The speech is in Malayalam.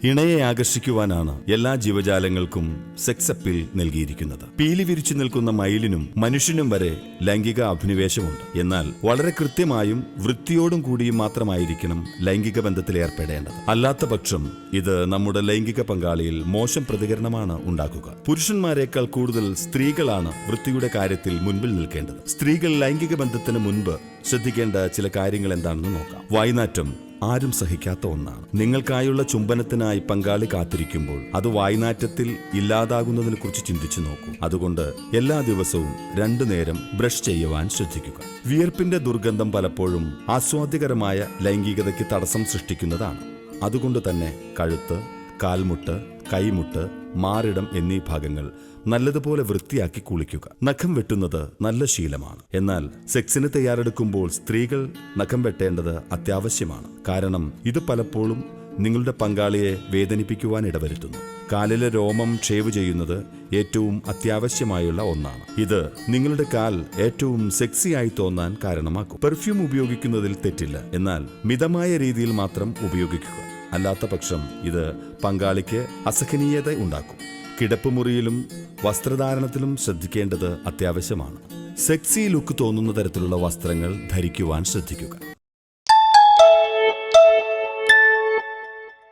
ഇണയെ ആകർഷിക്കുവാനാണ് എല്ലാ ജീവജാലങ്ങൾക്കും സെക്സ് അപ്പീൽ നൽകിയിരിക്കുന്നത്. പീലി വിരിച്ചു നിൽക്കുന്ന മയിലിനും മനുഷ്യനും വരെ ലൈംഗിക അഭിനിവേശമുണ്ട്. എന്നാൽ വളരെ കൃത്യമായും വൃത്തിയോടും കൂടിയും മാത്രമായിരിക്കണം ലൈംഗിക ബന്ധത്തിൽ ഏർപ്പെടേണ്ടത്. അല്ലാത്ത പക്ഷം ഇത് നമ്മുടെ ലൈംഗിക പങ്കാളിയിൽ മോശം പ്രതികരണമാണ് ഉണ്ടാക്കുക. പുരുഷന്മാരെക്കാൾ കൂടുതൽ സ്ത്രീകളാണ് വൃത്തിയുടെ കാര്യത്തിൽ മുൻപിൽ നിൽക്കേണ്ടത്. സ്ത്രീകൾ ലൈംഗിക ബന്ധത്തിന് മുൻപ് ശ്രദ്ധിക്കേണ്ട ചില കാര്യങ്ങൾ എന്താണെന്ന് നോക്കാം. വായ്നാറ്റം ആരും സഹിക്കാത്ത ഒന്നാണ്. നിങ്ങൾക്കായുള്ള ചുംബനത്തിനായി പങ്കാളി കാത്തിരിക്കുമ്പോൾ അത് വായ്നാറ്റത്തിൽ ഇല്ലാതാകുന്നതിനെ കുറിച്ച് ചിന്തിച്ചു നോക്കൂ. അതുകൊണ്ട് എല്ലാ ദിവസവും 2 നേരം ബ്രഷ് ചെയ്യുവാൻ ശ്രദ്ധിക്കുക. വിയർപ്പിന്റെ ദുർഗന്ധം പലപ്പോഴും ആസ്വാദ്യകരമായ ലൈംഗികതയ്ക്ക് തടസ്സം സൃഷ്ടിക്കുന്നതാണ്. അതുകൊണ്ട് തന്നെ കഴുത്ത്, കാൽമുട്ട്, കൈമുട്ട്, മാറിടം എന്നീ ഭാഗങ്ങൾ നല്ലതുപോലെ വൃത്തിയാക്കി കുളിക്കുക. നഖം വെട്ടുന്നത് നല്ല ശീലമാണ്. എന്നാൽ സെക്സിന് തയ്യാറെടുക്കുമ്പോൾ സ്ത്രീകൾ നഖം വെട്ടേണ്ടത് അത്യാവശ്യമാണ്. കാരണം ഇത് പലപ്പോഴും നിങ്ങളുടെ പങ്കാളിയെ വേദനിപ്പിക്കുവാൻ ഇടവരുത്തുന്നു. കാലിലെ രോമം ഷേവ് ചെയ്യുന്നത് ഏറ്റവും അത്യാവശ്യമായുള്ള ഒന്നാണ്. ഇത് നിങ്ങളുടെ കാൽ ഏറ്റവും സെക്സിയായി തോന്നാൻ കാരണമാക്കും. പെർഫ്യൂം ഉപയോഗിക്കുന്നതിൽ തെറ്റില്ല. എന്നാൽ മിതമായ രീതിയിൽ മാത്രം ഉപയോഗിക്കുക. അല്ലാത്ത പക്ഷം ഇത് പങ്കാളിക്ക് അസഹനീയത ഉണ്ടാക്കും. കിടപ്പുമുറിയിലും വസ്ത്രധാരണത്തിലും ശ്രദ്ധിക്കേണ്ടത് അത്യാവശ്യമാണ്. സെക്സി ലുക്ക് തോന്നുന്ന തരത്തിലുള്ള വസ്ത്രങ്ങൾ ധരിക്കുവാൻ ശ്രദ്ധിക്കുക.